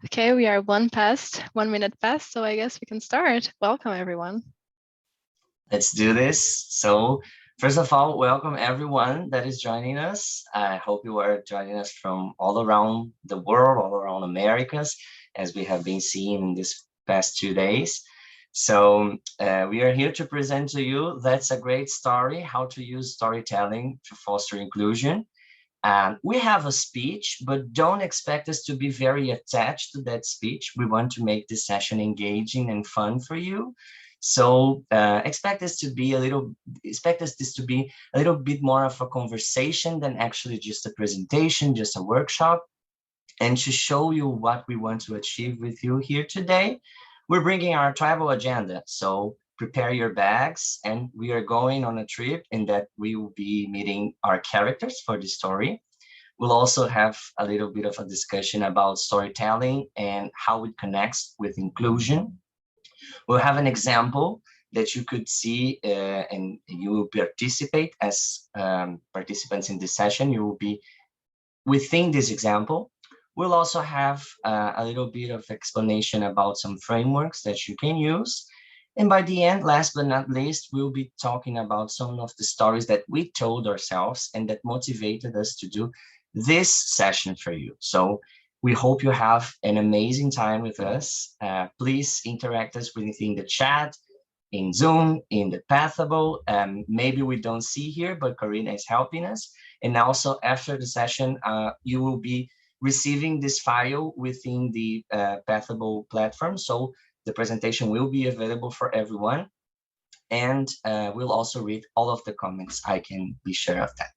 Okay, we are 1 minute past, so I guess we can start. Welcome, everyone. Let's do this. So, first of all, welcome everyone that is joining us. I hope you are joining us from all around the world, all around Americas, as we have been seeing in these past 2 days. So, we are here to present to you That's a Great Story, how to use storytelling to foster inclusion. We have a speech, but don't expect us to be very attached to that speech. We want to make this session engaging and fun for you. So expect this to be a little bit more of a conversation than actually just a presentation, just a workshop. And to show you what we want to achieve with you here today, we're bringing our travel agenda. So prepare your bags, and we are going on a trip in that we will be meeting our characters for the story. We'll also have a little bit of a discussion about storytelling and how it connects with inclusion. We'll have an example that you could see and you will participate as participants in this session. You will be within this example. We'll also have a little bit of explanation about some frameworks that you can use. And by the end, last but not least, we'll be talking about some of the stories that we told ourselves and that motivated us to do this session for you. So we hope you have an amazing time with us. Please interact us within the chat, in Zoom, in the Pathable. Maybe we don't see here, but Karina is helping us. And also after the session, you will be receiving this file within the Pathable platform. So the presentation will be available for everyone. And we'll also read all of the comments. I can be sure of that.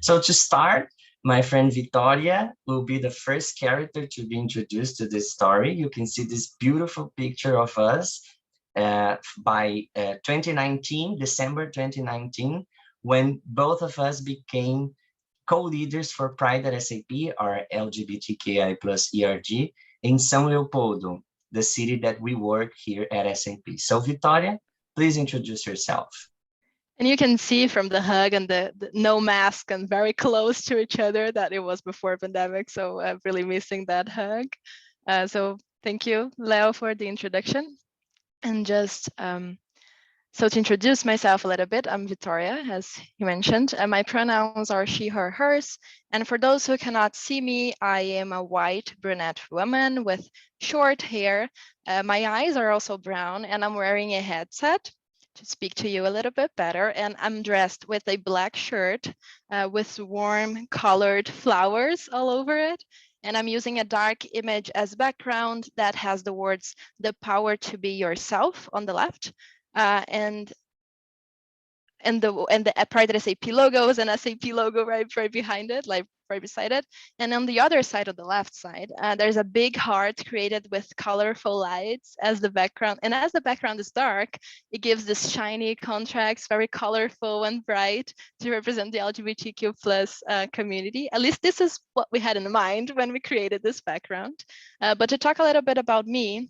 So to start, my friend Victoria will be the first character to be introduced to this story. You can see this beautiful picture of us by 2019, December 2019, when both of us became co-leaders for Pride SAP, or LGBTQI plus ERG, in São Leopoldo, the city that we work here at SAP. So Victoria, please introduce yourself. And you can see from the hug and the no mask and very close to each other that it was before pandemic. So I'm really missing that hug. So thank you, Leo, for the introduction. And just so to introduce myself a little bit, I'm Victoria, as you mentioned, and my pronouns are she, her, hers. And for those who cannot see me, I am a white brunette woman with short hair. My eyes are also brown, and I'm wearing a headset to speak to you a little bit better. And I'm dressed with a black shirt with warm colored flowers all over it. And I'm using a dark image as background that has the words, "the power to be yourself" on the left. And the Pride SAP logo is an SAP logo right behind it, like right beside it. And on the other side, of the left side, there's a big heart created with colorful lights as the background. And as the background is dark, it gives this shiny contrast, very colorful and bright, to represent the LGBTQ plus community. At least this is what we had in mind when we created this background. But to talk a little bit about me,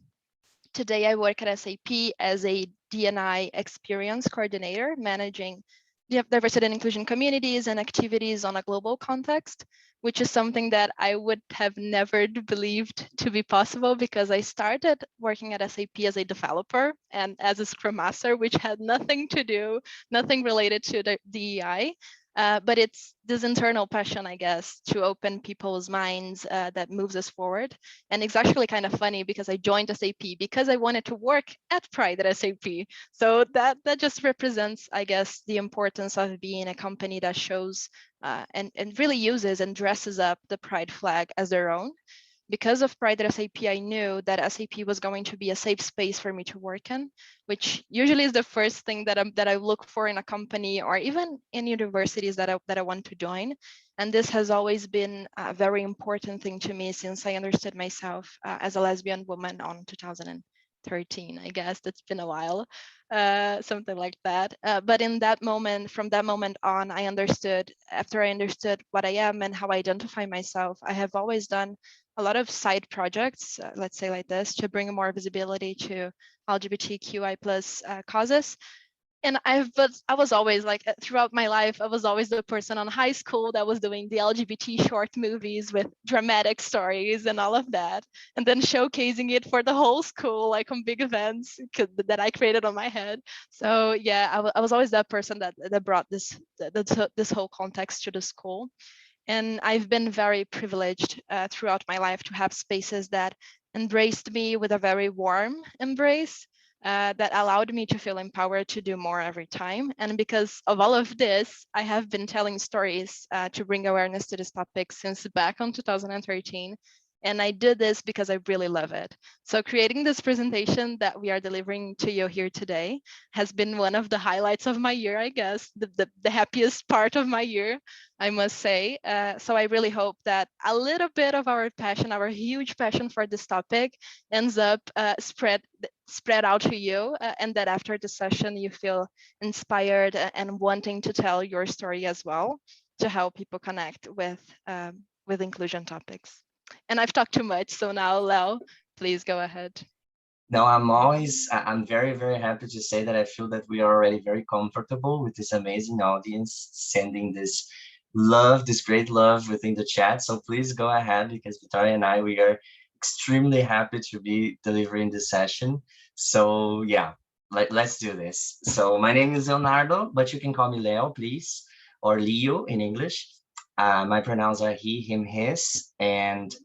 today I work at SAP as a D&I experience coordinator, managing diversity and inclusion communities and activities on a global context, which is something that I would have never believed to be possible, because I started working at SAP as a developer and as a Scrum Master, which had nothing related to the DEI. But it's this internal passion, I guess, to open people's minds that moves us forward. And it's actually kind of funny, because I joined SAP because I wanted to work at Pride at SAP. So that just represents, I guess, the importance of being a company that shows and really uses and dresses up the Pride flag as their own. Because of Pride at SAP, I knew that SAP was going to be a safe space for me to work in, which usually is the first thing that I look for in a company, or even in universities that I want to join. And this has always been a very important thing to me since I understood myself as a lesbian woman on 2013. I guess that's been a while, something like that. But in that moment, from that moment on, after I understood what I am and how I identify myself, I have always done a lot of side projects, let's say like this, to bring more visibility to LGBTQI plus causes. And I was always like throughout my life, I was always the person on high school that was doing the LGBT short movies with dramatic stories and all of that, and then showcasing it for the whole school, like on big events that I created on my head. So yeah, I was always that person that brought this whole context to the school. And I've been very privileged throughout my life to have spaces that embraced me with a very warm embrace, that allowed me to feel empowered to do more every time. And because of all of this, I have been telling stories to bring awareness to this topic since back on 2013. And I did this because I really love it. So creating this presentation that we are delivering to you here today has been one of the highlights of my year, I guess, the happiest part of my year, I must say. So I really hope that a little bit of our passion, our huge passion for this topic, ends up spread out to you, and that after the session you feel inspired and wanting to tell your story as well, to help people connect with inclusion topics. And I've talked too much, so now Leo, please go ahead. No, I'm very, very happy to say that I feel that we are already very comfortable with this amazing audience sending this love, this great love within the chat. So please go ahead, because Victoria and I, we are extremely happy to be delivering this session. So yeah, let's do this. So my name is Leonardo, but you can call me Leo, please, or Leo in English. My pronouns are he, him, his, and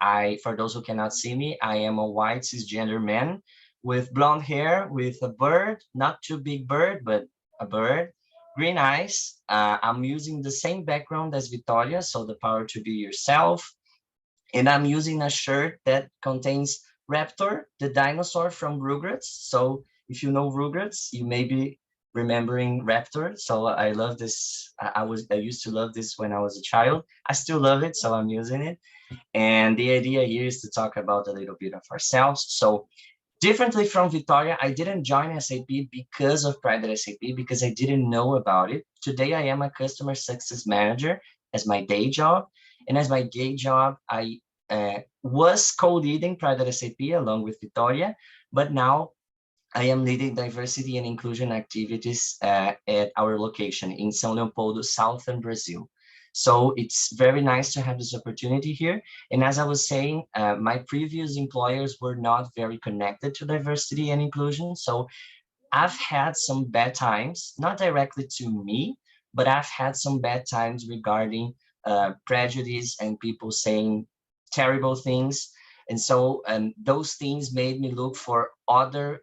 for those who cannot see me, I am a white cisgender man with blonde hair, with a bird, not too big bird, but a bird, green eyes. I'm using the same background as Victoria, so the power to be yourself. And I'm using a shirt that contains Raptor, the dinosaur from Rugrats. So if you know Rugrats, you may be remembering Raptor. So I love this. I used to love this when I was a child. I still love it, so I'm using it. And the idea here is to talk about a little bit of ourselves. So differently from Victoria, I didn't join SAP because of Pride SAP, because I didn't know about it. Today, I am a customer success manager as my day job. And as my day job, I was co-leading Pride SAP along with Victoria, but now I am leading diversity and inclusion activities at our location in São Leopoldo, southern Brazil. So it's very nice to have this opportunity here. And as I was saying, my previous employers were not very connected to diversity and inclusion. So I've had some bad times, not directly to me, but I've had some bad times regarding prejudice and people saying terrible things. And so those things made me look for other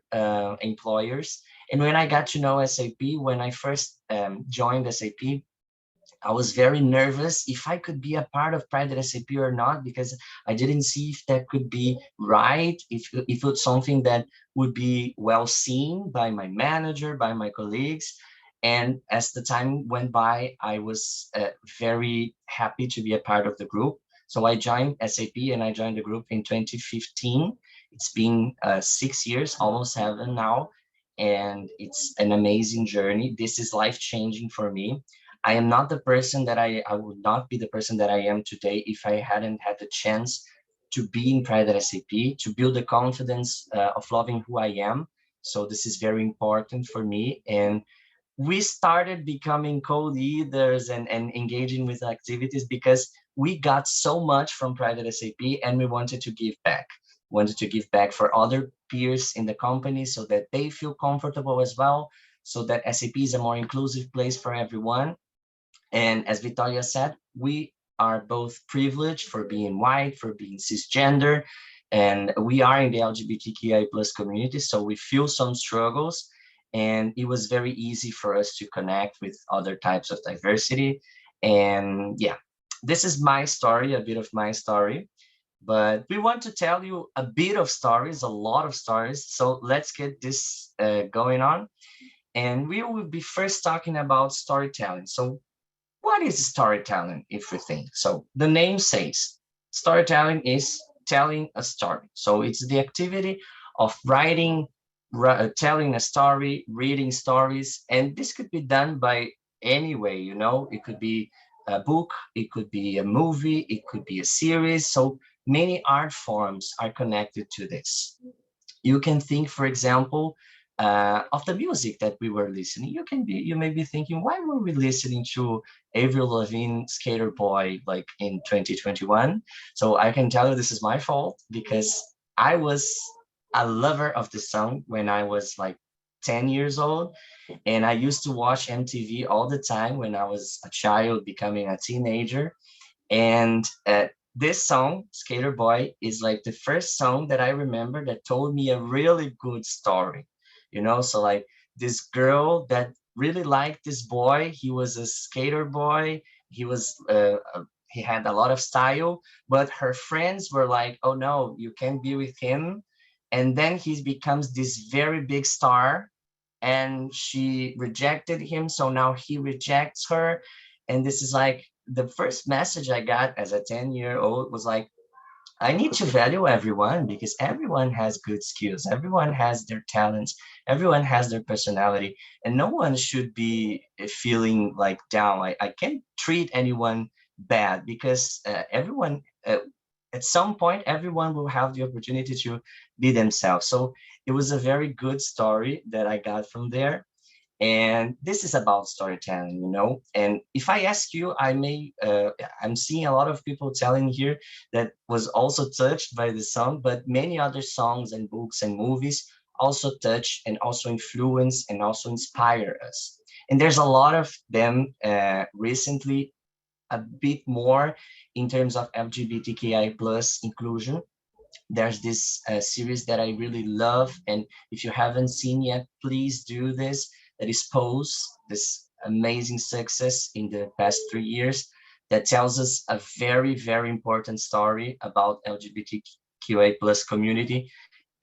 employers. And when I got to know SAP, when I first joined SAP, I was very nervous if I could be a part of Pride at SAP or not, because I didn't see if that could be right, if it's something that would be well seen by my manager, by my colleagues. And as the time went by, I was very happy to be a part of the group. So I joined SAP and I joined the group in 2015. It's been 6 years, almost 7 now. And it's an amazing journey. This is life-changing for me. I am not the person that I would not be the person that I am today if I hadn't had the chance to be in Pride at SAP, to build the confidence of loving who I am. So this is very important for me. And we started becoming co-leaders and engaging with activities because we got so much from Pride at SAP and we wanted to give back. Wanted to give back for other peers in the company so that they feel comfortable as well, so that SAP is a more inclusive place for everyone. And as Victoria said, we are both privileged for being white, for being cisgender, and we are in the LGBTQI plus community, so we feel some struggles. And it was very easy for us to connect with other types of diversity. And yeah, this is my story, a bit of my story. But we want to tell you a bit of stories, a lot of stories. So let's get this going on. And we will be first talking about storytelling. So what is storytelling, if we think? So the name says storytelling is telling a story. So it's the activity of writing, telling a story, reading stories, and this could be done by any way, you know, it could be a book, it could be a movie, it could be a series. So many art forms are connected to this. You can think, for example, of the music that we were listening. You may be thinking, why were we listening to Avril Lavigne Skater Boy like in 2021? So I can tell you this is my fault because I was a lover of the song when I was like 10 years old. And I used to watch MTV all the time when I was a child becoming a teenager. And this song, Skater Boy, is like the first song that I remember that told me a really good story. So like this girl that really liked this boy. He was a skater boy. He had a lot of style, but her friends were like, "Oh no, you can't be with him." And then he becomes this very big star, and she rejected him. So now he rejects her, and this is like the first message I got as a 10-year-old was like, I need to value everyone because everyone has good skills, everyone has their talents, everyone has their personality, and no one should be feeling like down. I can't treat anyone bad because everyone, at some point, everyone will have the opportunity to be themselves. So it was a very good story that I got from there. And this is about storytelling. And if I ask you, I'm seeing a lot of people telling here that was also touched by the song, but many other songs and books and movies also touch and also influence and also inspire us. And there's a lot of them recently, a bit more in terms of LGBTQI plus inclusion. There's this series that I really love, and if you haven't seen yet, please do this. That is Pose, this amazing success in the past 3 years that tells us a very, very important story about LGBTQA plus community,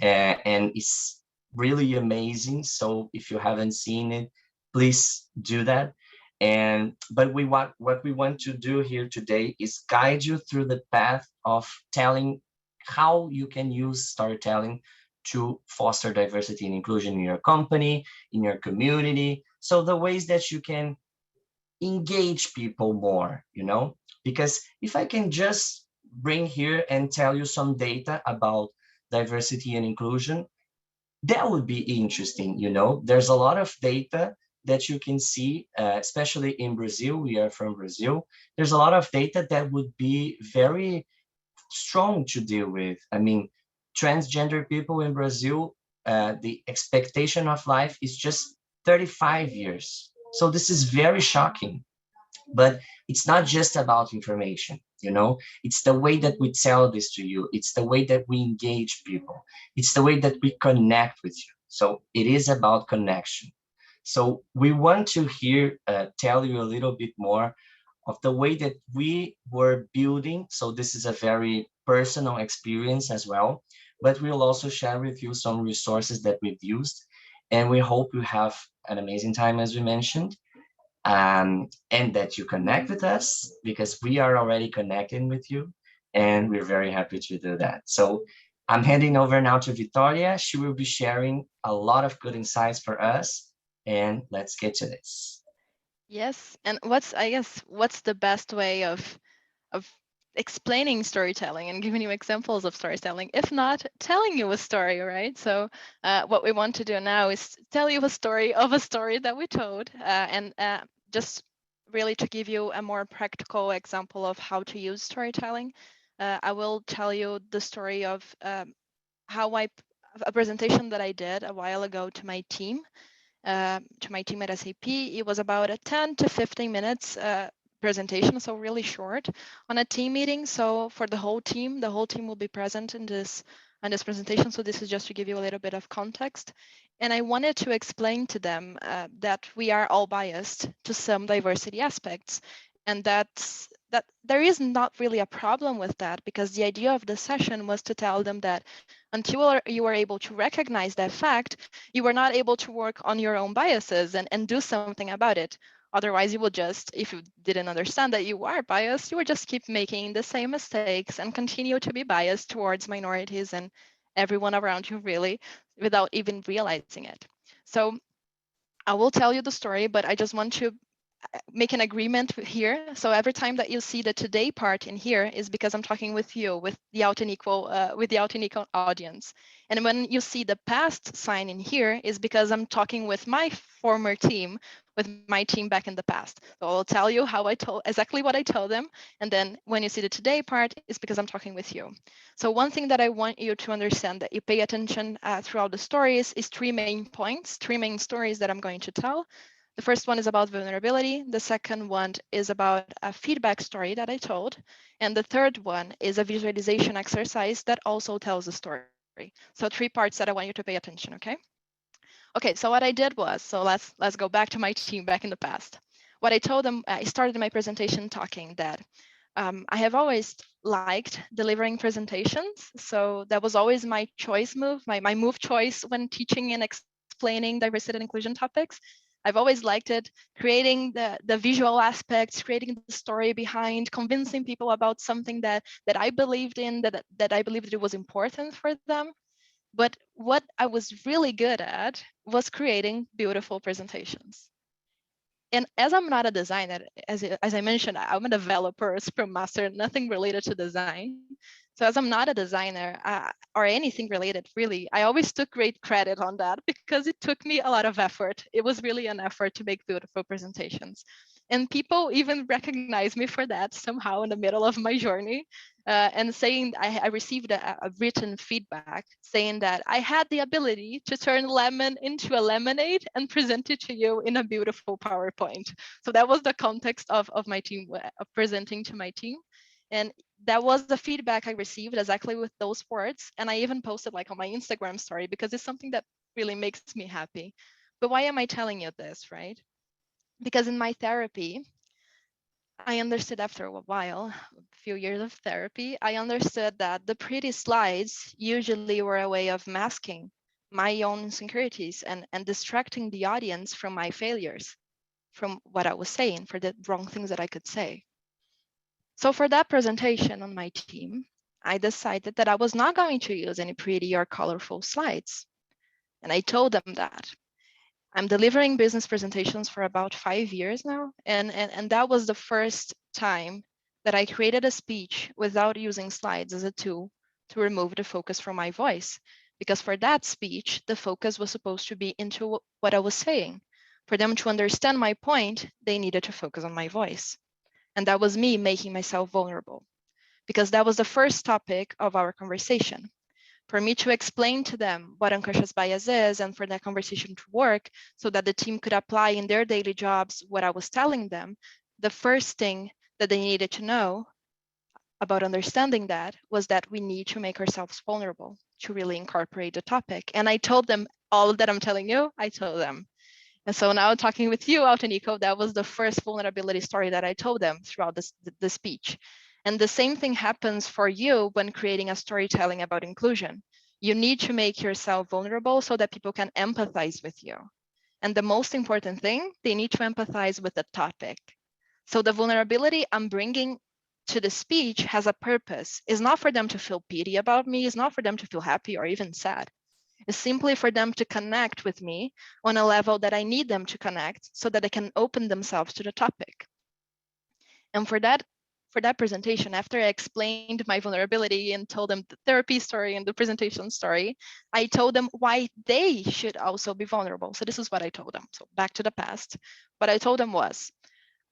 and it's really amazing. So if you haven't seen it, please do that. But what we want to do here today is guide you through the path of telling how you can use storytelling to foster diversity and inclusion in your company, in your community. So the ways that you can engage people more. Because if I can just bring here and tell you some data about diversity and inclusion, that would be interesting. There's a lot of data that you can see, especially in Brazil. We are from Brazil. There's a lot of data that would be very strong to deal with. I mean, transgender people in Brazil, the expectation of life is just 35 years. So this is very shocking. But it's not just about information. It's the way that we tell this to you. It's the way that we engage people. It's the way that we connect with you. So it is about connection. So we want to here tell you a little bit more of the way that we were building. So this is a very personal experience as well, but we'll also share with you some resources that we've used. And we hope you have an amazing time, as we mentioned, and that you connect with us because we are already connecting with you. And we're very happy to do that. So I'm handing over now to Victoria. She will be sharing a lot of good insights for us. And let's get to this. Yes, and what's the best way of explaining storytelling and giving you examples of storytelling, if not telling you a story, right? So what we want to do now is tell you a story of a story that we told, and just really to give you a more practical example of how to use storytelling. I will tell you the story of how a presentation that I did a while ago to my team at SAP. It was about a 10 to 15 minutes presentation, so really short on a team meeting. So for the whole team will be present in this presentation. So this is just to give you a little bit of context. And I wanted to explain to them that we are all biased to some diversity aspects, and that there is not really a problem with that, because the idea of the session was to tell them that until you are able to recognize that fact, you are not able to work on your own biases and do something about it. Otherwise, you will just, if you didn't understand that you are biased, you would just keep making the same mistakes and continue to be biased towards minorities and everyone around you, really, without even realizing it. So I will tell you the story, but I just want to make an agreement here. So every time that you see the today part in here is because I'm talking with you, with the out and equal, audience. And when you see the past sign in here is because I'm talking with my former team, with my team back in the past. So I'll tell you how I told exactly what I told them. And then when you see the today part is because I'm talking with you. So one thing that I want you to understand that you pay attention throughout the stories is three main points, three main stories that I'm going to tell. The first one is about vulnerability. The second one is about a feedback story that I told. And the third one is a visualization exercise that also tells a story. So three parts that I want you to pay attention, okay? Okay, so what I did was, so let's go back to my team back in the past. What I told them, I started my presentation talking that I have always liked delivering presentations. So that was always my choice move, my move choice when teaching and explaining diversity and inclusion topics. I've always liked it, creating the visual aspects, creating the story behind, convincing people about something that I believed in, that I believed it was important for them. But what I was really good at was creating beautiful presentations. And as I'm not a designer, as I mentioned, I'm a developer, Scrum Master, nothing related to design. So as I'm not a designer or anything related, really, I always took great credit on that because it took me a lot of effort. It was really an effort to make beautiful presentations. And people even recognize me for that somehow in the middle of my journey, and saying I received a written feedback saying that I had the ability to turn lemon into a lemonade and present it to you in a beautiful PowerPoint. So that was the context of my team, of presenting to my team. And that was the feedback I received exactly with those words. And I even posted like on my Instagram story because it's something that really makes me happy. But why am I telling you this, right? Because in my therapy, I understood after a while, a few years of therapy, I understood that the pretty slides usually were a way of masking my own insecurities and distracting the audience from my failures, from what I was saying, for the wrong things that I could say. So for that presentation on my team, I decided that I was not going to use any pretty or colorful slides. And I told them that. I'm delivering business presentations for about 5 years now. And that was the first time that I created a speech without using slides as a tool to remove the focus from my voice. Because for that speech, the focus was supposed to be into what I was saying. For them to understand my point, they needed to focus on my voice. And that was me making myself vulnerable, because that was the first topic of our conversation. For me to explain to them what unconscious bias is and for that conversation to work so that the team could apply in their daily jobs what I was telling them, the first thing that they needed to know about understanding that was that we need to make ourselves vulnerable to really incorporate the topic. And I told them all that I'm telling you, I told them. And so now talking with you, Altanico, that was the first vulnerability story that I told them throughout the speech. And the same thing happens for you when creating a storytelling about inclusion. You need to make yourself vulnerable so that people can empathize with you. And the most important thing, they need to empathize with the topic. So the vulnerability I'm bringing to the speech has a purpose. It's not for them to feel pity about me. It's not for them to feel happy or even sad. Is simply for them to connect with me on a level that I need them to connect so that they can open themselves to the topic. And for that presentation, after I explained my vulnerability and told them the therapy story and the presentation story, I told them why they should also be vulnerable. So this is what I told them. So back to the past. What I told them was,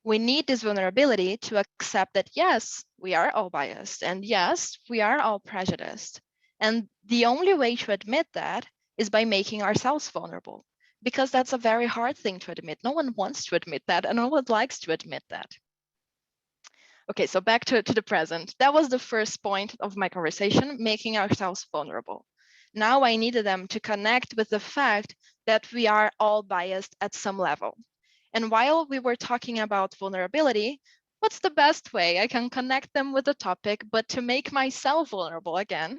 we need this vulnerability to accept that, yes, we are all biased, and yes, we are all prejudiced. And the only way to admit that is by making ourselves vulnerable, because that's a very hard thing to admit. No one wants to admit that, and no one likes to admit that. Okay, so back to the present. That was the first point of my conversation, making ourselves vulnerable. Now I needed them to connect with the fact that we are all biased at some level. And while we were talking about vulnerability, what's the best way I can connect them with the topic, but to make myself vulnerable again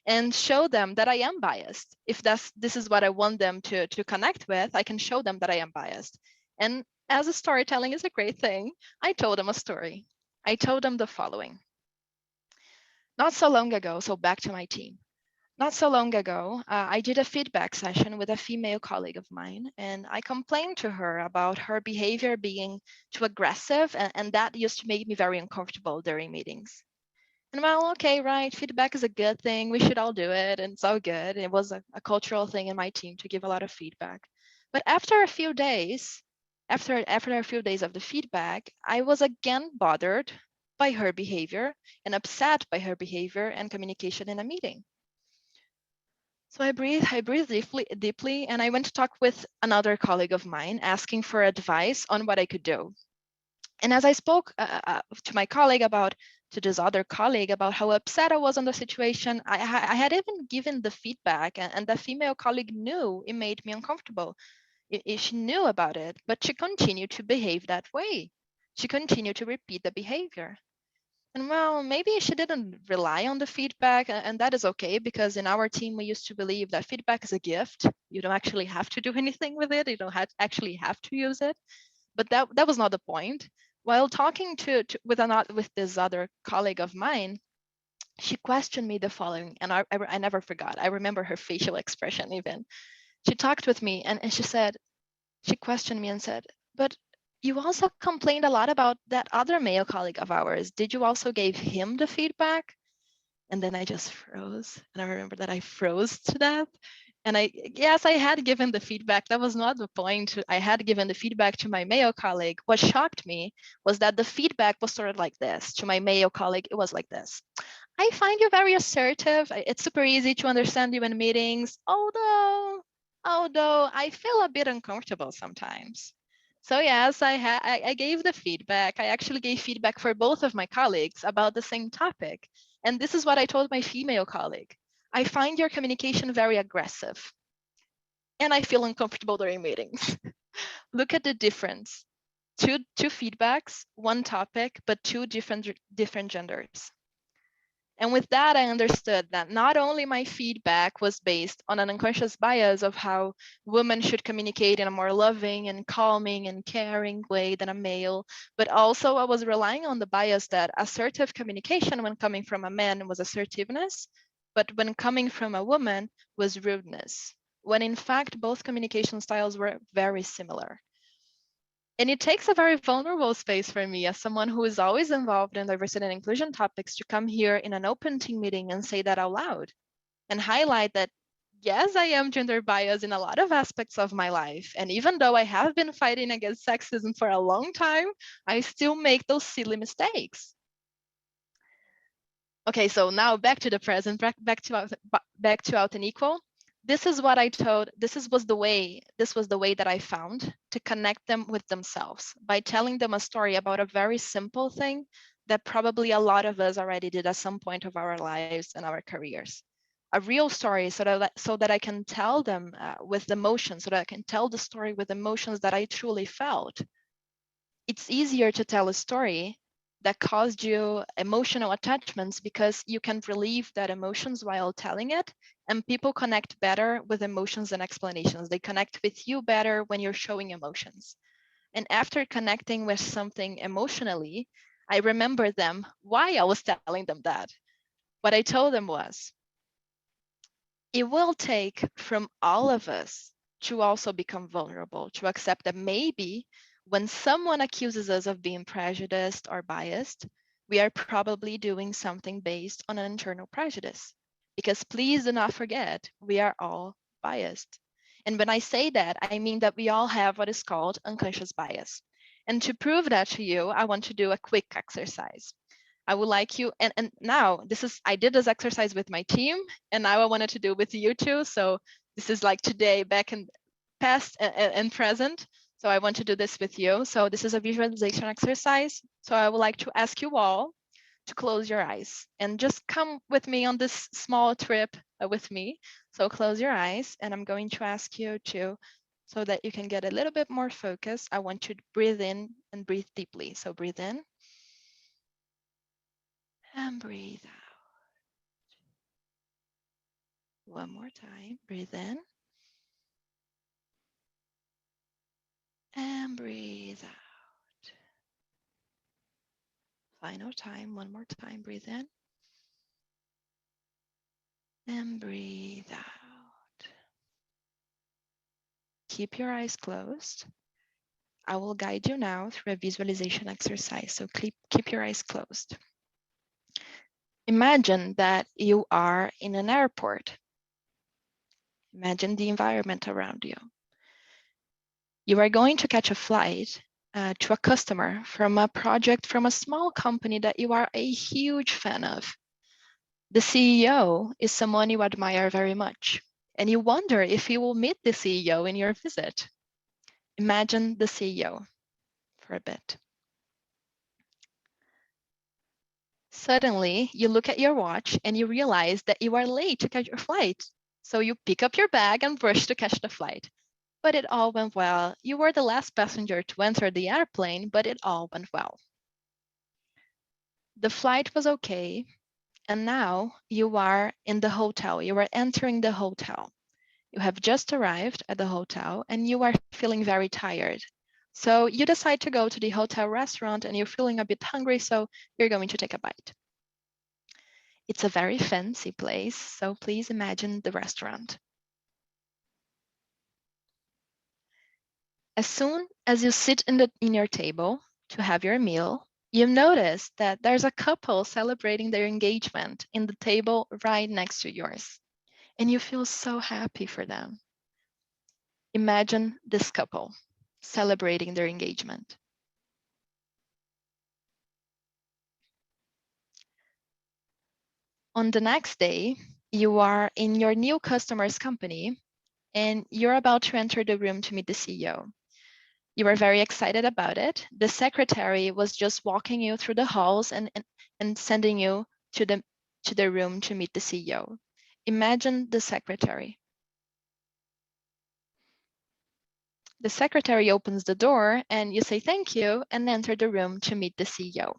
and show them that I am biased? If this is what I want them to connect with, I can show them that I am biased. And as a storytelling is a great thing, I told them a story. I told them the following. Not so long ago, so back to my team. Not so long ago, I did a feedback session with a female colleague of mine, and I complained to her about her behavior being too aggressive, and that used to make me very uncomfortable during meetings. And well, okay, right, feedback is a good thing. We should all do it, and it's all good. It was a cultural thing in my team to give a lot of feedback. But after a few days, after a few days of the feedback, I was again bothered by her behavior and upset by her behavior and communication in a meeting. So I breathed deeply, and I went to talk with another colleague of mine, asking for advice on what I could do. And as I spoke to my colleague to this other colleague about how upset I was on the situation, I had even given the feedback, and the female colleague knew it made me uncomfortable. She knew about it, but she continued to behave that way. She continued to repeat the behavior. And well, maybe she didn't rely on the feedback, and that is okay because in our team we used to believe that feedback is a gift. You don't actually have to do anything with it. You don't actually have to use it. But that was not the point. While talking with this other colleague of mine, she questioned me the following, and I never forgot. I remember her facial expression even. She talked with me and she questioned me and said, "But you also complained a lot about that other male colleague of ours. Did you also give him the feedback?" And then I just froze. And I remember that I froze to death. And yes, I had given the feedback. That was not the point. I had given the feedback to my male colleague. What shocked me was that the feedback was sort of like this. To my male colleague, it was like this. "I find you very assertive. It's super easy to understand you in meetings, although I feel a bit uncomfortable sometimes." So yes, I gave the feedback. I actually gave feedback for both of my colleagues about the same topic. And this is what I told my female colleague. "I find your communication very aggressive, and I feel uncomfortable during meetings." Look at the difference. Two feedbacks, one topic, but two different genders. And with that, I understood that not only my feedback was based on an unconscious bias of how women should communicate in a more loving and calming and caring way than a male, but also I was relying on the bias that assertive communication when coming from a man was assertiveness, but when coming from a woman was rudeness, when in fact both communication styles were very similar. And it takes a very vulnerable space for me as someone who is always involved in diversity and inclusion topics to come here in an open team meeting and say that out loud and highlight that, yes, I am gender biased in a lot of aspects of my life. And even though I have been fighting against sexism for a long time, I still make those silly mistakes. Okay, so now back to the present, back to out and equal. This is what I told, this was the way that I found to connect them with themselves by telling them a story about a very simple thing that probably a lot of us already did at some point of our lives and our careers. A real story so that I can tell them with emotions, so that I can tell the story with emotions that I truly felt. It's easier to tell a story that caused you emotional attachments because you can relieve that emotions while telling it, and people connect better with emotions and explanations. They connect with you better when you're showing emotions. And after connecting with something emotionally, I remember them why I was telling them that. What I told them was, it will take from all of us to also become vulnerable, to accept that maybe when someone accuses us of being prejudiced or biased, we are probably doing something based on an internal prejudice. Because please do not forget, we are all biased. And when I say that, I mean that we all have what is called unconscious bias. And to prove that to you, I want to do a quick exercise. I would like you, and now I did this exercise with my team, and now I wanted to do with you too. So this is like today, back in past and present. So I want to do this with you. So this is a visualization exercise. So I would like to ask you all to close your eyes and just come with me on this small trip with me. So close your eyes, and I'm going to ask you to, so that you can get a little bit more focus, I want you to breathe in and breathe deeply. So breathe in and breathe out. One more time. Breathe in and breathe out. Final time. One more time. Breathe in And breathe out. Keep your eyes closed. I will guide you now through a visualization exercise, so keep your eyes closed. Imagine that you are in an airport. Imagine the environment around you. You are going to catch a flight to a customer from a project from a small company that you are a huge fan of. The CEO is someone you admire very much, and you wonder if you will meet the CEO in your visit. Imagine the CEO for a bit. Suddenly, you look at your watch and you realize that you are late to catch your flight. So you pick up your bag and rush to catch the flight. But it all went well. You were the last passenger to enter the airplane, but it all went well. The flight was okay. And now you are in the hotel. You are entering the hotel. You have just arrived at the hotel and you are feeling very tired. So you decide to go to the hotel restaurant and you're feeling a bit hungry, so you're going to take a bite. It's a very fancy place, so please imagine the restaurant. As soon as you sit in your table to have your meal, you notice that there's a couple celebrating their engagement in the table right next to yours, and you feel so happy for them. Imagine this couple celebrating their engagement. On the next day, you are in your new customer's company and you're about to enter the room to meet the CEO. You are very excited about it. The secretary was just walking you through the halls and sending you to the room to meet the CEO. Imagine the secretary. The secretary opens the door and you say thank you and enter the room to meet the CEO.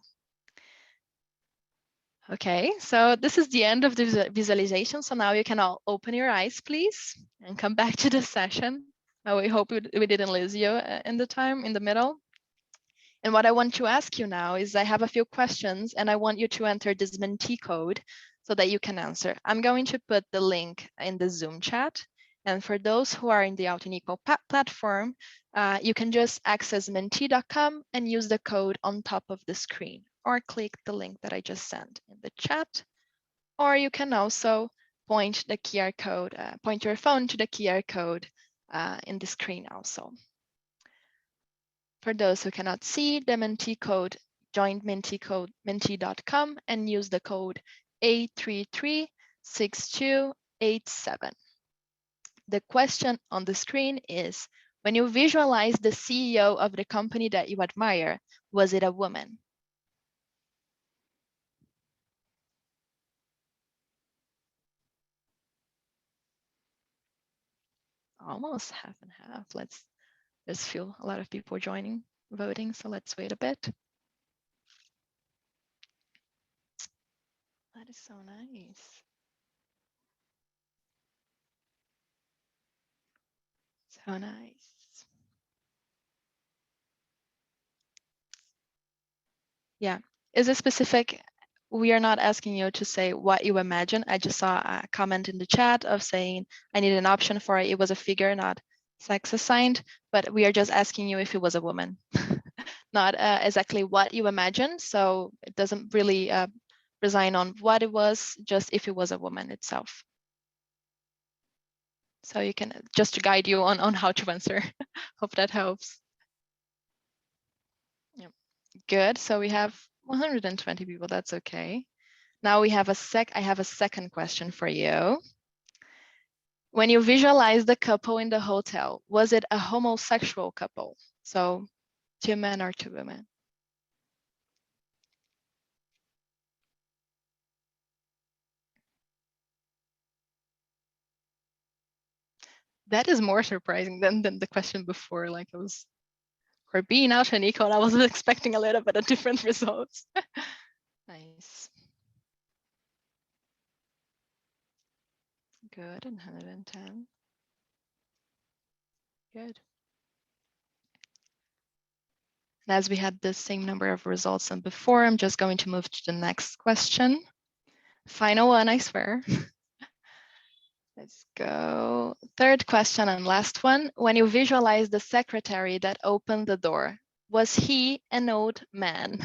Okay, so this is the end of the visualization. So now you can all open your eyes, please, and come back to the session. We hope we didn't lose you in the middle. And what I want to ask you now is I have a few questions and I want you to enter this Menti code so that you can answer. I'm going to put the link in the Zoom chat. And for those who are in the Outinico platform, you can just access menti.com and use the code on top of the screen, or click the link that I just sent in the chat. Or you can also point the QR code, point your phone to the QR code in the screen also. For those who cannot see the Menti code, join menti.com and use the code 8336287. The question on the screen is, when you visualize the CEO of the company that you admire, was it a woman? Almost half and half. There's feel a lot of people joining, voting, so let's wait a bit. That is so nice. So nice. Yeah, is it specific? We are not asking you to say what you imagine. I just saw a comment in the chat of saying I need an option for it. It was a figure, not sex assigned, but we are just asking you if it was a woman, not exactly what you imagine. So it doesn't really resign on what it was, just if it was a woman itself. So you can just to guide you on how to answer. Hope that helps. Yep. Good. So we have 120 people. That's okay. Now we have I have a second question for you. When you visualize the couple in the hotel, was it a homosexual couple? So 2 men or 2 women? That is more surprising than the question before. Like it was for being out in Eco, I was expecting a little bit of different results. Nice. Good, and 110. Good. And as we had the same number of results than before, I'm just going to move to the next question. Final one, I swear. Let's go. Third question and last one. When you visualize the secretary that opened the door, was he an old man?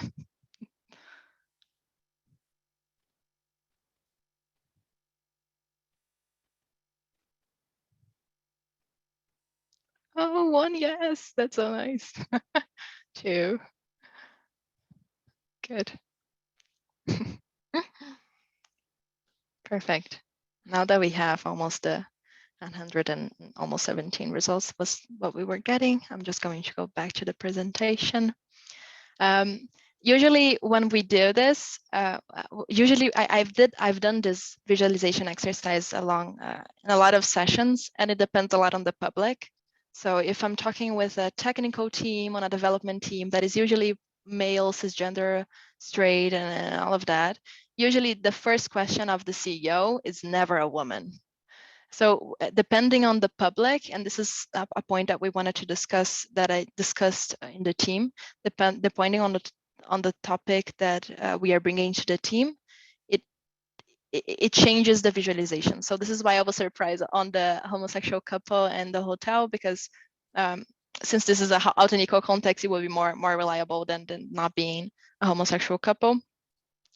Oh, one yes. That's so nice. Two. Good. Perfect. Now that we have almost the 100 and almost 17 results was what we were getting, I'm just going to go back to the presentation. Usually when we do this, usually I've done this visualization exercise along in a lot of sessions, and it depends a lot on the public. So if I'm talking with a technical team on a development team that is usually male, cisgender, straight, and all of that, usually the first question of the CEO is never a woman. So depending on the public, and this is a point that we wanted to discuss that I discussed in the team, depending on the topic that we are bringing to the team, it changes the visualization. So this is why I was surprised on the homosexual couple and the hotel, because since this is a out and equal context, it will be more reliable than not being a homosexual couple.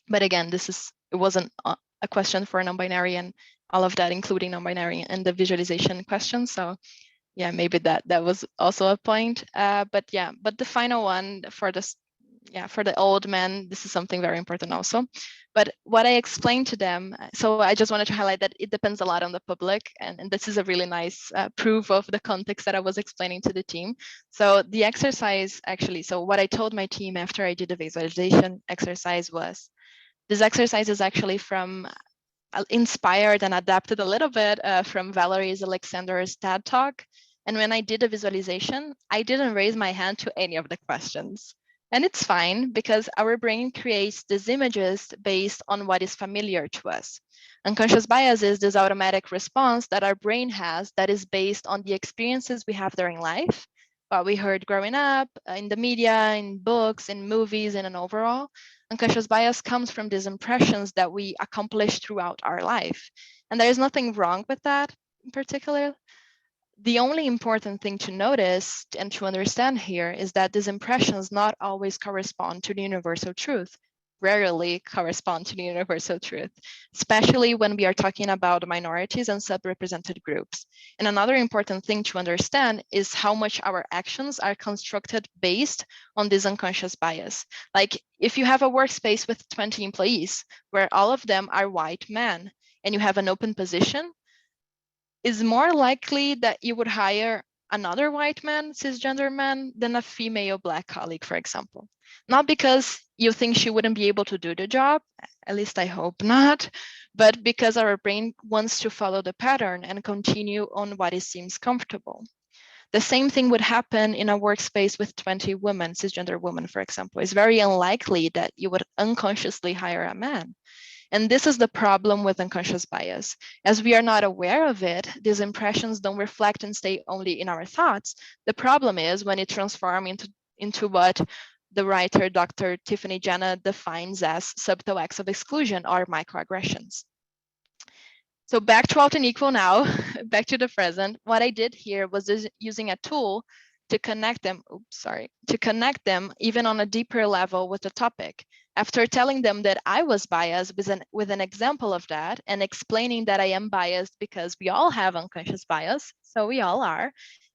But again, it wasn't a question for non-binary and all of that, including non-binary and the visualization question. So yeah, maybe that was also a point. But the final one for this, for the old man, this is something very important also. But what I explained to them, so I just wanted to highlight that it depends a lot on the public, and this is a really nice proof of the context that I was explaining to the team. So the exercise actually, so what I told my team after I did the visualization exercise was, this exercise is actually from inspired and adapted a little bit from Valerie Alexander's TED Talk. And when I did a visualization, I didn't raise my hand to any of the questions. And it's fine, because our brain creates these images based on what is familiar to us. Unconscious bias is this automatic response that our brain has that is based on the experiences we have during life, what we heard growing up, in the media, in books, in movies, and in overall. Unconscious bias comes from these impressions that we accomplish throughout our life. And there is nothing wrong with that in particular. The only important thing to notice and to understand here is that these impressions not always correspond to the universal truth, rarely correspond to the universal truth, especially when we are talking about minorities and subrepresented groups. And another important thing to understand is how much our actions are constructed based on this unconscious bias. Like if you have a workspace with 20 employees where all of them are white men and you have an open position, is more likely that you would hire another white man, cisgender man, than a female Black colleague, for example. Not because you think she wouldn't be able to do the job, at least I hope not, but because our brain wants to follow the pattern and continue on what it seems comfortable. The same thing would happen in a workspace with 20 women, cisgender women, for example. It's very unlikely that you would unconsciously hire a man. And this is the problem with unconscious bias. As we are not aware of it, these impressions don't reflect and stay only in our thoughts. The problem is when it transforms into what the writer Dr. Tiffany Jenna defines as subtle acts of exclusion or microaggressions. So back to alt and equal now, back to the present. What I did here was using a tool to connect them, to connect them even on a deeper level with the topic. After telling them that I was biased with an example of that and explaining that I am biased because we all have unconscious bias, so we all are.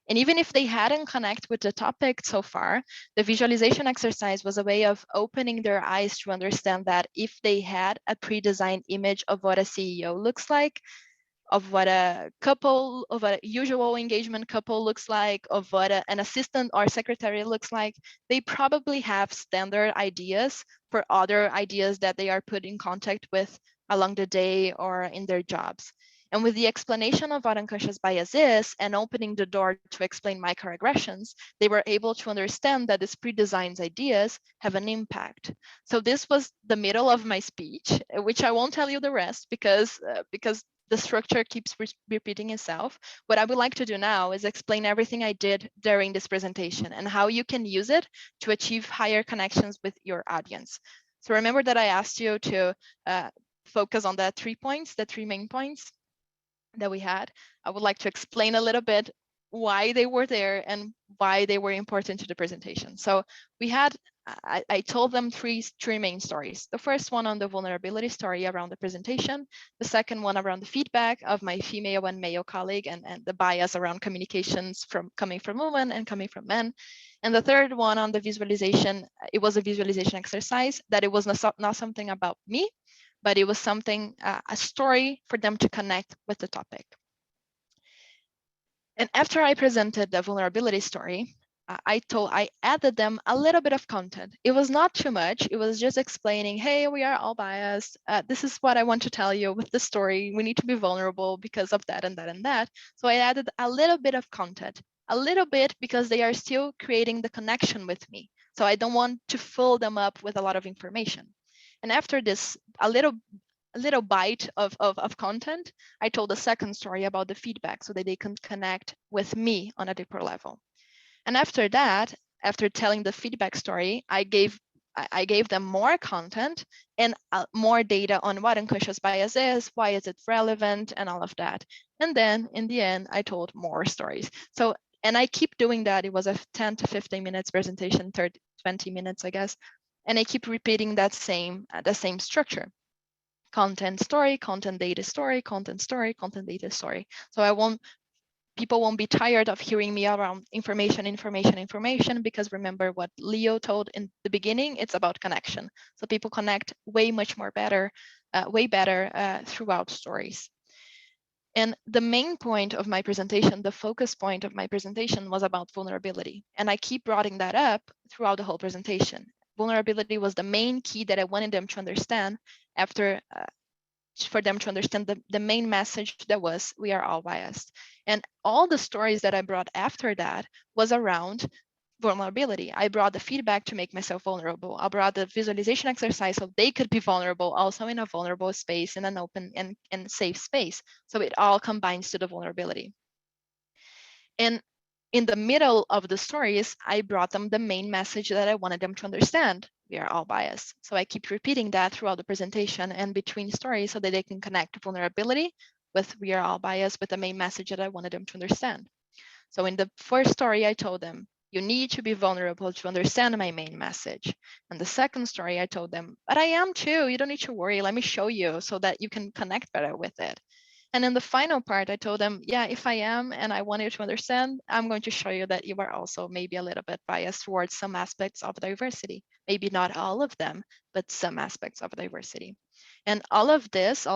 And even if they hadn't connected with the topic so far, the visualization exercise was a way of opening their eyes to understand that if they had a pre-designed image of what a CEO looks like, of what a couple, of a usual engagement couple looks like, of what an assistant or secretary looks like, they probably have standard ideas for other ideas that they are put in contact with along the day or in their jobs. And with the explanation of what unconscious bias is and opening the door to explain microaggressions, they were able to understand that these pre-designed ideas have an impact. So this was the middle of my speech, which I won't tell you the rest because the structure keeps repeating itself. What I would like to do now is explain everything I did during this presentation and how you can use it to achieve higher connections with your audience. So remember that I asked you to focus on the 3 points, the 3 main points. that we had, I would like to explain a little bit why they were there and why they were important to the presentation. So we had, I told them three main stories. The first one on the vulnerability story around the presentation, the second one around the feedback of my female and male colleague and the bias around communications from coming from women and coming from men. And the third one on the visualization, it was a visualization exercise that it was not something about me, but it was something, a story for them to connect with the topic. And after I presented the vulnerability story, I added them a little bit of content. It was not too much. It was just explaining, hey, we are all biased. This is what I want to tell you with the story. We need to be vulnerable because of that and that and that. So I added a little bit of content, a little bit because they are still creating the connection with me. So I don't want to fill them up with a lot of information. And after this, a little bite of content, I told a second story about the feedback so that they can connect with me on a deeper level. And after that, after telling the feedback story, I gave them more content and more data on what unconscious bias is, why is it relevant, and all of that. And then in the end, I told more stories. So, and I keep doing that. It was a 10 to 15 minutes presentation, 30, 20 minutes, I guess. And I keep repeating that the same structure. Content story, content data story, content story, content data story. So people won't be tired of hearing me around information, information, information, because remember what Leo told in the beginning, it's about connection. So people connect way better throughout stories. And the main point of my presentation, the focus point of my presentation was about vulnerability. And I keep bringing that up throughout the whole presentation. Vulnerability was the main key that I wanted them to understand after for them to understand the main message that was, we are all biased. And all the stories that I brought after that was around vulnerability. I brought the feedback to make myself vulnerable. I brought the visualization exercise so they could be vulnerable, also in a vulnerable space, in an open and safe space. So it all combines to the vulnerability. And in the middle of the stories, I brought them the main message that I wanted them to understand. We are all biased. So I keep repeating that throughout the presentation and between stories so that they can connect vulnerability with we are all biased with the main message that I wanted them to understand. So in the first story, I told them, you need to be vulnerable to understand my main message. And the second story, I told them, but I am too. You don't need to worry. Let me show you so that you can connect better with it. And in the final part, I told them, yeah, if I am and I want you to understand, I'm going to show you that you are also maybe a little bit biased towards some aspects of diversity. Maybe not all of them, but some aspects of diversity. And all this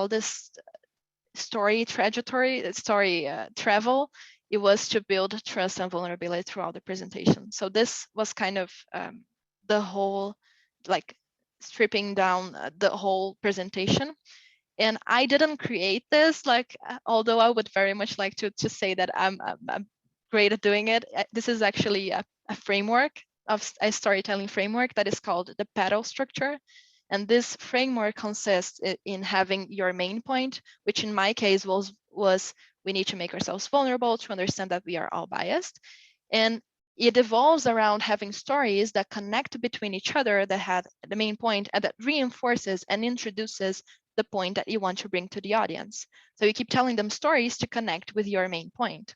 story travel, it was to build trust and vulnerability throughout the presentation. So this was kind of the whole, like stripping down the whole presentation. And I didn't create this, although I would very much like to say that I'm great at doing it. This is actually a framework of a storytelling framework that is called the petal structure. And this framework consists in having your main point, which in my case was we need to make ourselves vulnerable to understand that we are all biased. And it evolves around having stories that connect between each other, that have the main point and that reinforces and introduces the point that you want to bring to the audience. So you keep telling them stories to connect with your main point.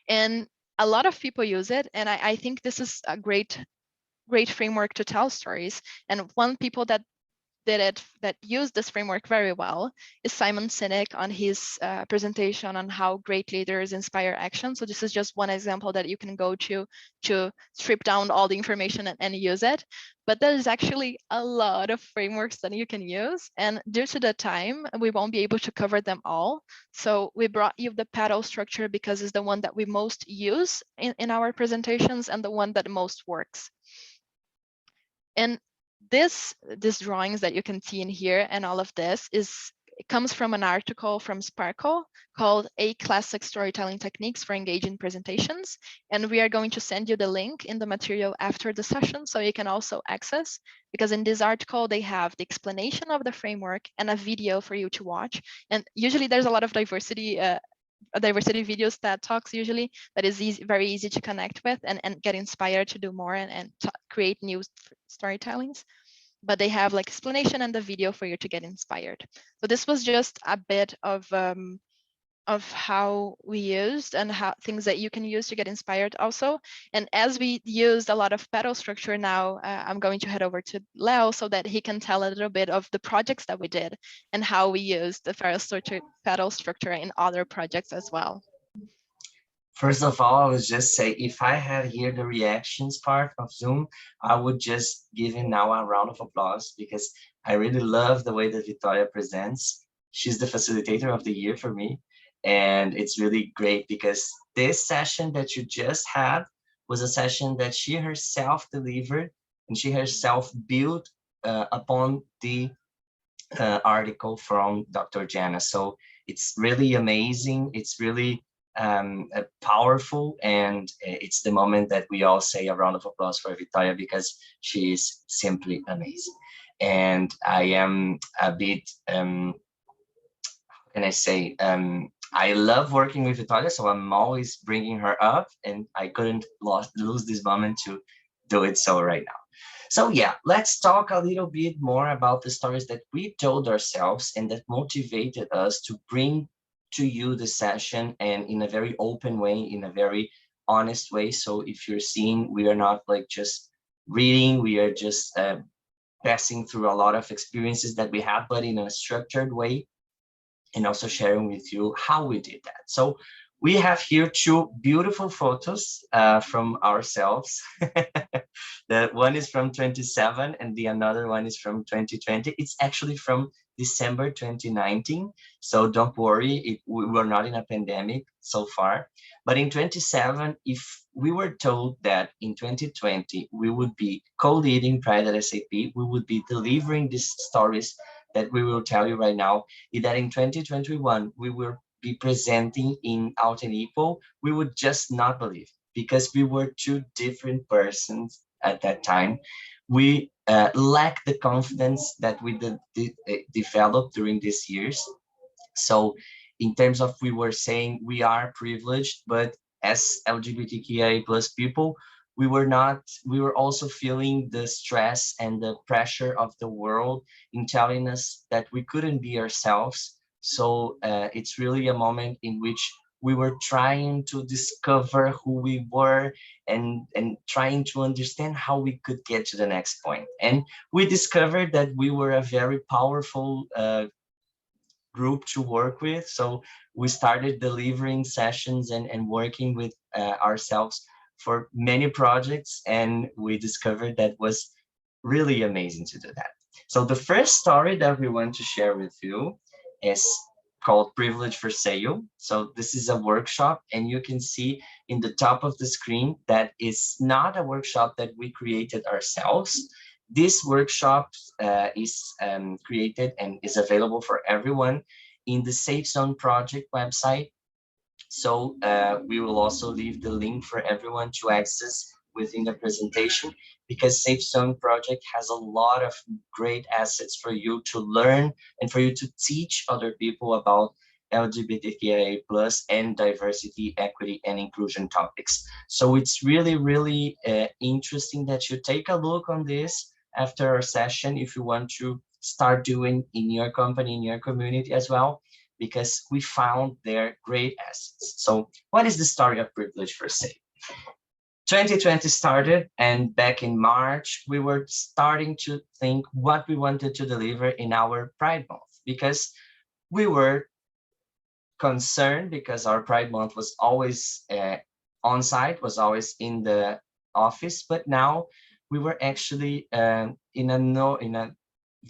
And a lot of people use it. And I think this is a great framework to tell stories. And one people that used this framework very well is Simon Sinek on his presentation on how great leaders inspire action. So this is just one example that you can go to strip down all the information and use it. But there's actually a lot of frameworks that you can use. And due to the time, we won't be able to cover them all. So we brought you the petal structure because it's the one that we most use in our presentations and the one that most works. And these drawings that you can see in here and all of this it comes from an article from Sparkle called 8 Classic Storytelling Techniques for Engaging Presentations. And we are going to send you the link in the material after the session so you can also access, because in this article, they have the explanation of the framework and a video for you to watch. And usually there's a lot of diversity videos, TED Talks usually, that is very easy to connect with and get inspired to do more and create new storytellings. But they have like explanation and the video for you to get inspired. So this was just a bit of of how we used and how things that you can use to get inspired also. And as we used a lot of petal structure now, I'm going to head over to Leo so that he can tell a little bit of the projects that we did and how we used the petal structure in other projects as well. First of all, I would just say, if I had here the reactions part of Zoom, I would just give him now a round of applause because I really love the way that Victoria presents. She's the facilitator of the year for me. And it's really great because this session that you just had was a session that she herself delivered and she herself built upon the article from Dr. Jana. So it's really amazing. It's really powerful. And it's the moment that we all say a round of applause for Victoria because she is simply amazing. And I am a bit, how can I say, I love working with Victoria, so I'm always bringing her up, and I couldn't lose this moment to do it so right now. So yeah, let's talk a little bit more about the stories that we told ourselves and that motivated us to bring to you the session, and in a very open way, in a very honest way. So if you're seeing, we are not like just reading, we are just passing through a lot of experiences that we have, but in a structured way, and also sharing with you how we did that. So we have here two beautiful photos from ourselves. The one is from 27 and the another one is from 2020. It's actually from December 2019. So don't worry, we were not in a pandemic so far. But in 27, if we were told that in 2020 we would be co-leading Pride at SAP, we would be delivering these stories that we will tell you right now, is that in 2021 we will be presenting in Altenipo, we would just not believe because we were two different persons at that time. We lacked the confidence that we developed during these years. So in terms of, we were saying we are privileged, but as LGBTQIA plus people, we were not, we were also feeling the stress and the pressure of the world in telling us that we couldn't be ourselves. So it's really a moment in which we were trying to discover who we were, and trying to understand how we could get to the next point. And we discovered that we were a very powerful group to work with. So we started delivering sessions and working with ourselves for many projects, and we discovered that was really amazing to do that. So the first story that we want to share with you is called Privilege for Sale. So this is a workshop, and you can see in the top of the screen that is not a workshop that we created ourselves. This workshop is created and is available for everyone in the Safe Zone project website. So we will also leave the link for everyone to access within the presentation, because Safe Zone project has a lot of great assets for you to learn and for you to teach other people about LGBTQIA plus and diversity, equity, and inclusion topics. So it's really, really interesting that you take a look on this after our session if you want to start doing in your company, in your community as well, because we found their great assets. So what is the story of Privilege for Sale? 2020 started, and back in March, we were starting to think what we wanted to deliver in our Pride Month, because we were concerned because our Pride Month was always on site, was always in the office, but now we were actually in a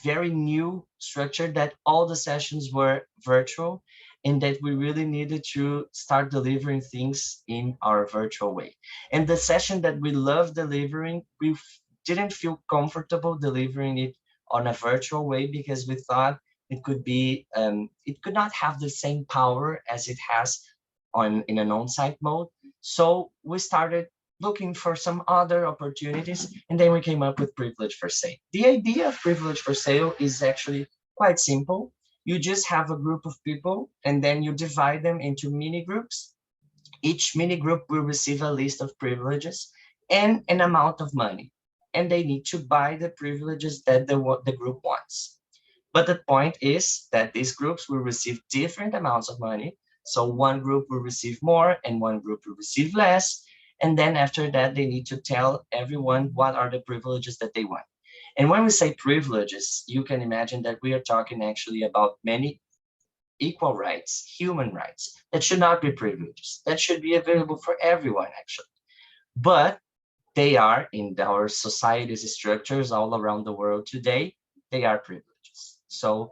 very new structure that all the sessions were virtual, and that we really needed to start delivering things in our virtual way. And the session that we love delivering, we didn't feel comfortable delivering it on a virtual way because we thought it could be it could not have the same power as it has in an on-site mode. So we started looking for some other opportunities, and then we came up with Privilege for Sale. The idea of Privilege for Sale is actually quite simple. You just have a group of people, and then you divide them into mini groups. Each mini group will receive a list of privileges and an amount of money, and they need to buy the privileges that the group wants. But the point is that these groups will receive different amounts of money, So one group will receive more and one group will receive less. And then after that, they need to tell everyone what are the privileges that they want. And when we say privileges, you can imagine that we are talking actually about many equal rights, human rights, that should not be privileges, that should be available for everyone, actually. But they are in our society's structures all around the world today, they are privileges. So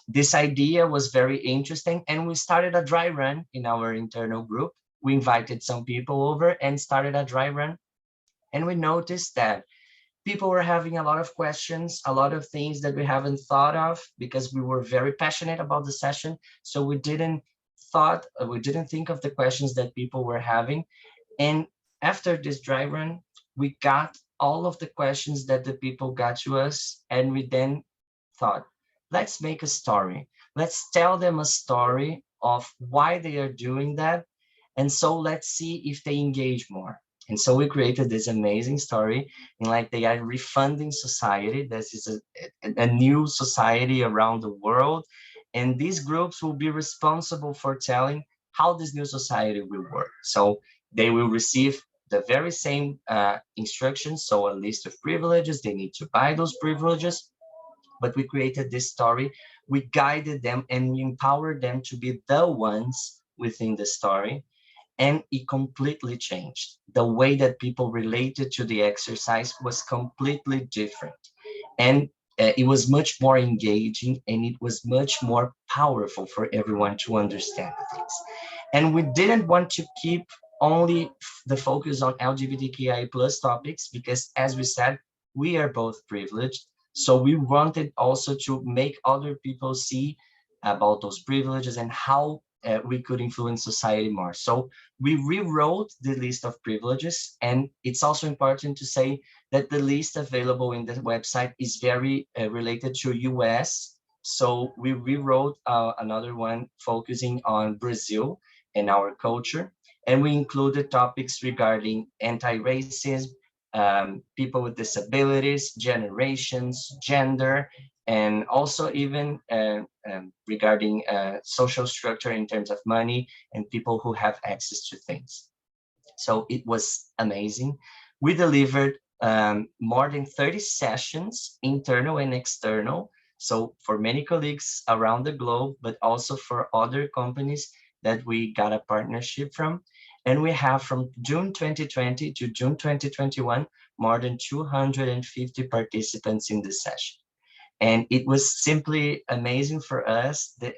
this idea was very interesting, and we started a dry run in our internal group. We invited some people over and started a dry run, and we noticed that people were having a lot of questions, a lot of things that we haven't thought of because we were very passionate about the session. So we didn't think of the questions that people were having. And after this dry run, we got all of the questions that the people got to us. And we then thought, let's make a story. Let's tell them a story of why they are doing that. And so let's see if they engage more. And so we created this amazing story, and like they are refunding society. This is a new society around the world. And these groups will be responsible for telling how this new society will work. So they will receive the very same instructions. So a list of privileges, they need to buy those privileges. But we created this story, we guided them and we empowered them to be the ones within the story. And it completely changed. The way that people related to the exercise was completely different. And it was much more engaging and it was much more powerful for everyone to understand things. And we didn't want to keep only the focus on LGBTQIA plus topics because, as we said, we are both privileged. So we wanted also to make other people see about those privileges and how we could influence society more. So we rewrote the list of privileges, and it's also important to say that the list available in the website is very related to US. So we rewrote another one focusing on Brazil and our culture, and we included topics regarding anti-racism, people with disabilities, generations, gender, and also even regarding social structure in terms of money and people who have access to things. So it was amazing. We delivered more than 30 sessions, internal and external. So for many colleagues around the globe, but also for other companies that we got a partnership from. And we have from June 2020 to June 2021, more than 250 participants in this session. And it was simply amazing for us that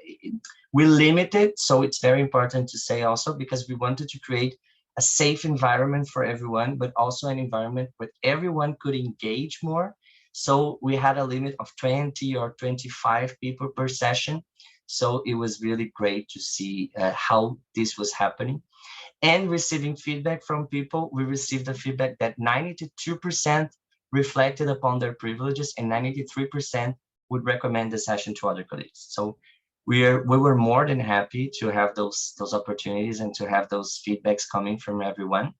we limited. So it's very important to say also, because we wanted to create a safe environment for everyone, but also an environment where everyone could engage more. So we had a limit of 20 or 25 people per session. So it was really great to see how this was happening. And receiving feedback from people, we received the feedback that 92% reflected upon their privileges and 93% would recommend the session to other colleagues. So we were more than happy to have those opportunities and to have those feedbacks coming from everyone.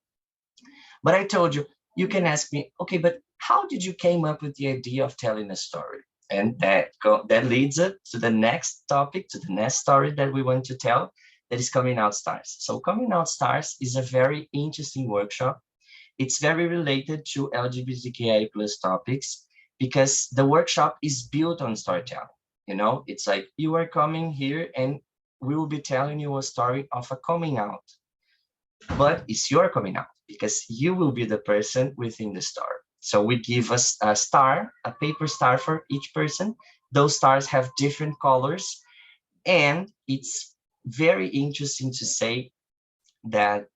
But I told you, you can ask me, okay, but how did you came up with the idea of telling a story? And that leads us to the next topic, to the next story that we want to tell, that is Coming Out Stars. So Coming Out Stars is a very interesting workshop. It's very related to LGBTQIA plus topics because the workshop is built on storytelling. You know, it's like you are coming here and we will be telling you a story of a coming out, but it's your coming out because you will be the person within the story. So we give us a star, a paper star for each person. Those stars have different colors, and it's very interesting to say that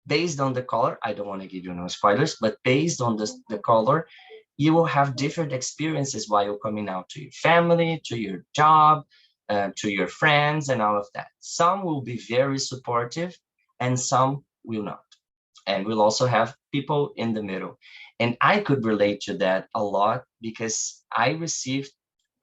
based on the color, I don't want to give you no spoilers, but based on the color, you will have different experiences while you're coming out to your family, to your job, to your friends, and all of that. Some will be very supportive, and some will not. And we'll also have people in the middle. And I could relate to that a lot because I received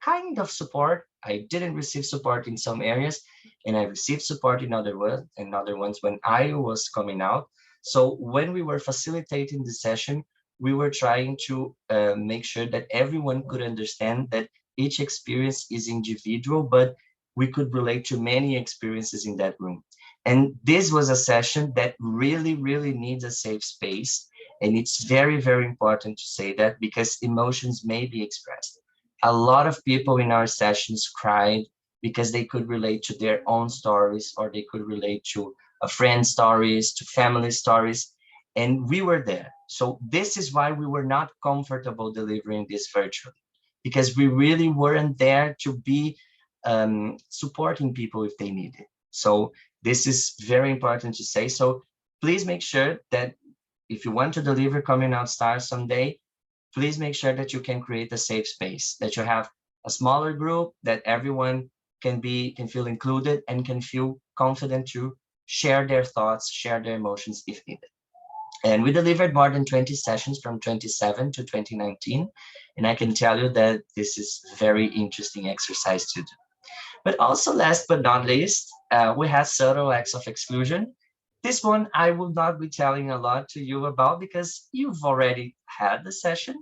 kind of support. I didn't receive support in some areas, and I received support in other ones when I was coming out. So when we were facilitating the session, we were trying to make sure that everyone could understand that each experience is individual, but we could relate to many experiences in that room. And this was a session that really, really needs a safe space. And it's very, very important to say that because emotions may be expressed. A lot of people in our sessions cried because they could relate to their own stories, or they could relate to a friend's stories, to family stories. And we were there. So this is why we were not comfortable delivering this virtually, because we really weren't there to be supporting people if they need it. So this is very important to say. So please make sure that if you want to deliver Coming Out Stars someday, please make sure that you can create a safe space, that you have a smaller group, that everyone can feel included and can feel confident to share their thoughts, share their emotions if needed. And we delivered more than 20 sessions from 27 to 2019. And I can tell you that this is very interesting exercise to do. But also, last but not least, we have subtle acts of exclusion. This one I will not be telling a lot to you about because you've already had the session.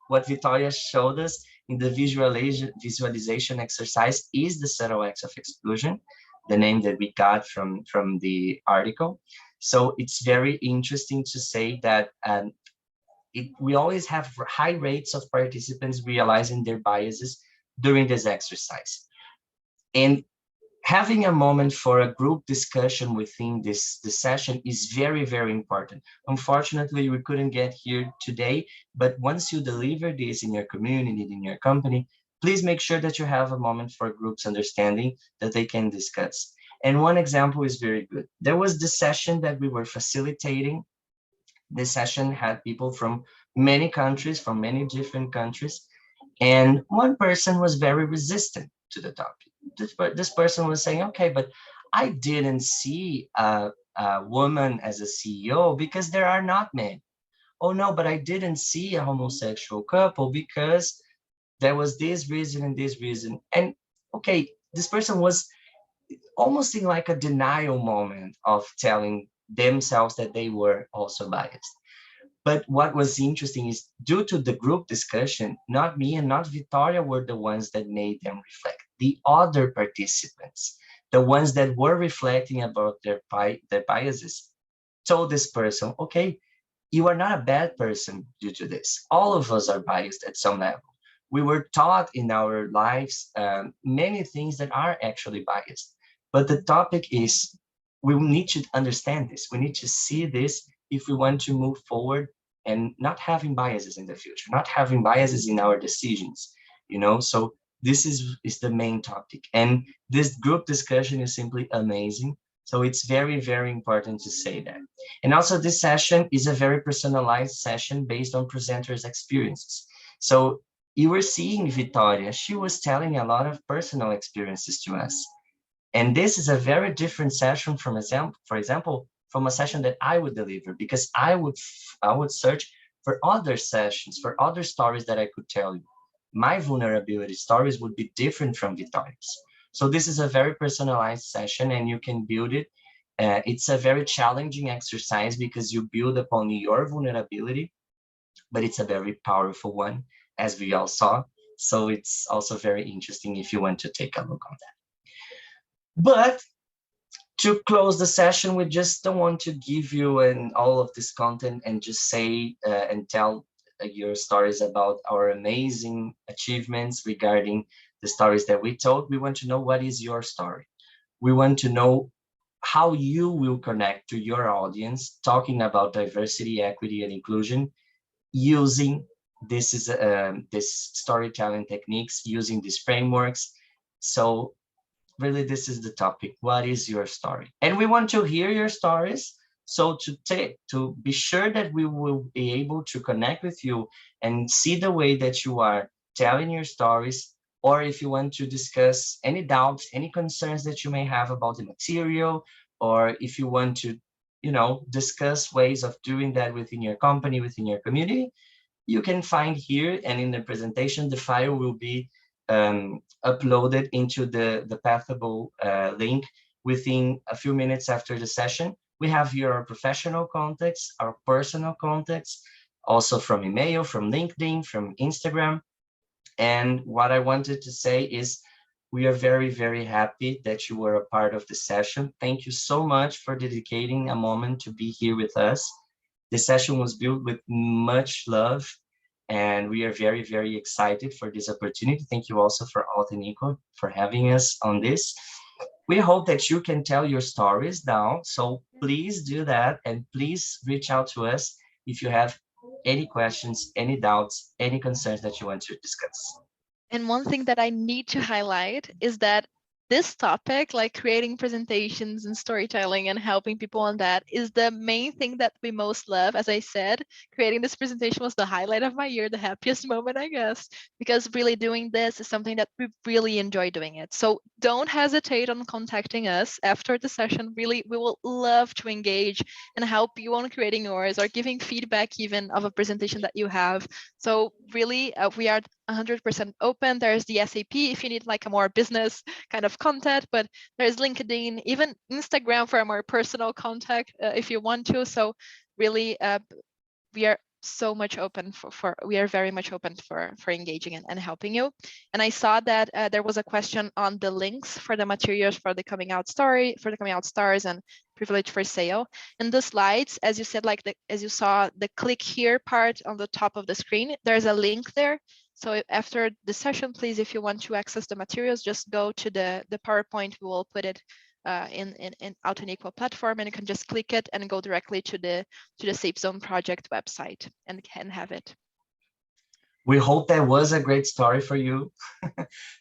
What Victoria showed us in the visualization exercise is the subtle acts of exclusion, the name that we got from the article. So it's very interesting to say that we always have high rates of participants realizing their biases during this exercise. And having a moment for a group discussion within this session is very, very important. Unfortunately, we couldn't get here today, but once you deliver this in your community, in your company, please make sure that you have a moment for groups understanding that they can discuss. And one example is very good. There was this session that we were facilitating. This session had people from many countries, from many different countries, and one person was very resistant to the topic. This person was saying, okay, but I didn't see a woman as a CEO because there are not many. Oh no, but I didn't see a homosexual couple because there was this reason and this reason. And okay, this person was almost in like a denial moment of telling themselves that they were also biased. But what was interesting is due to the group discussion, not me and not Victoria were the ones that made them reflect. The other participants, the ones that were reflecting about their biases, told this person, okay, you are not a bad person due to this. All of us are biased at some level. We were taught in our lives many things that are actually biased. But the topic is we need to understand this. We need to see this if we want to move forward and not having biases in the future, not having biases in our decisions, you know? So this is the main topic. And this group discussion is simply amazing. So it's very, very important to say that. And also this session is a very personalized session based on presenters' experiences. So you were seeing Victoria, she was telling a lot of personal experiences to us. And this is a very different session for example, from a session that I would deliver, because I would search for other sessions, for other stories that I could tell you. My vulnerability stories would be different from Victoria's. So this is a very personalized session and you can build it. It's a very challenging exercise because you build upon your vulnerability, but it's a very powerful one, as we all saw. So it's also very interesting if you want to take a look on that. But to close the session, we just don't want to give you all of this content and just say and tell your stories about our amazing achievements regarding the stories that we told. We want to know what is your story. We want to know how you will connect to your audience talking about diversity, equity, and inclusion using this storytelling techniques, using these frameworks. So really this is the topic. What is your story? And we want to hear your stories. So to be sure that we will be able to connect with you and see the way that you are telling your stories, or if you want to discuss any doubts, any concerns that you may have about the material, or if you want to, discuss ways of doing that within your company, within your community, you can find here, and in the presentation, the file will be uploaded into the Pathable link within a few minutes after the session. We have here our professional contacts, our personal contacts, also from email, from LinkedIn, from Instagram. And what I wanted to say is, We are very, very happy that you were a part of the session. Thank you so much for dedicating a moment to be here with us. The session was built with much love, and we are very, very excited for this opportunity. Thank you also for Altenico for having us on this. We hope that you can tell your stories now. So please do that, and please reach out to us if you have any questions, any doubts, any concerns that you want to discuss. And one thing that I need to highlight is that this topic, like creating presentations and storytelling and helping people on that, is the main thing that we most love. As I said, creating this presentation was the highlight of my year, the happiest moment, I guess, because really doing this is something that we really enjoy doing it. So don't hesitate on contacting us after the session. Really, we will love to engage and help you on creating yours or giving feedback even of a presentation that you have. So really, we are 100% open. There's the SAP if you need like a more business kind of content, but there's LinkedIn, even Instagram for a more personal contact if you want to. So really, we are so much open we are very much open for engaging and helping you. And I saw that there was a question on the links for the materials for the coming out story, for the coming out stars and privilege for sale. In the slides, as you said, like as you saw the click here part on the top of the screen, there's a link there. So after the session, please, if you want to access the materials, just go to the PowerPoint. We will put it in Out and Equal platform, and you can just click it and go directly to the Safe Zone project website and can have it. We hope that was a great story for you.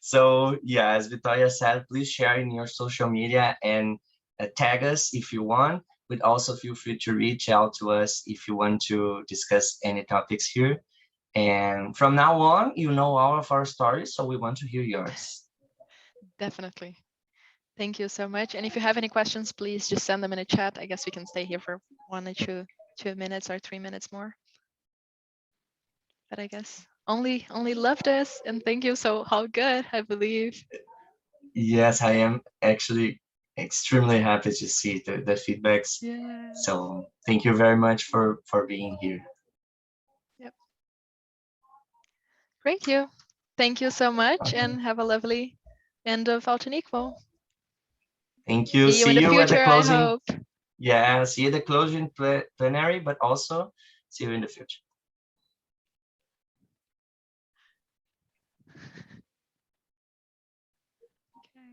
So yeah, as Victoria said, please share in your social media and tag us if you want, but also feel free to reach out to us if you want to discuss any topics here. And from now on, you know all of our stories, so we want to hear yours. Definitely. Thank you so much. And if you have any questions, please just send them in a chat. I guess we can stay here for 1 or 2 minutes or 3 minutes more. But I guess only love this, and thank you. So how good, I believe. Yes, I am actually extremely happy to see the feedbacks. Yeah. So thank you very much for being here. Yep. Great, you. Thank you so much, and have a lovely end of Out and Equal. Thank you. See you in See the you at the future, I closing. hope. Yeah, see you at the closing plenary, but also see you in the future. Okay.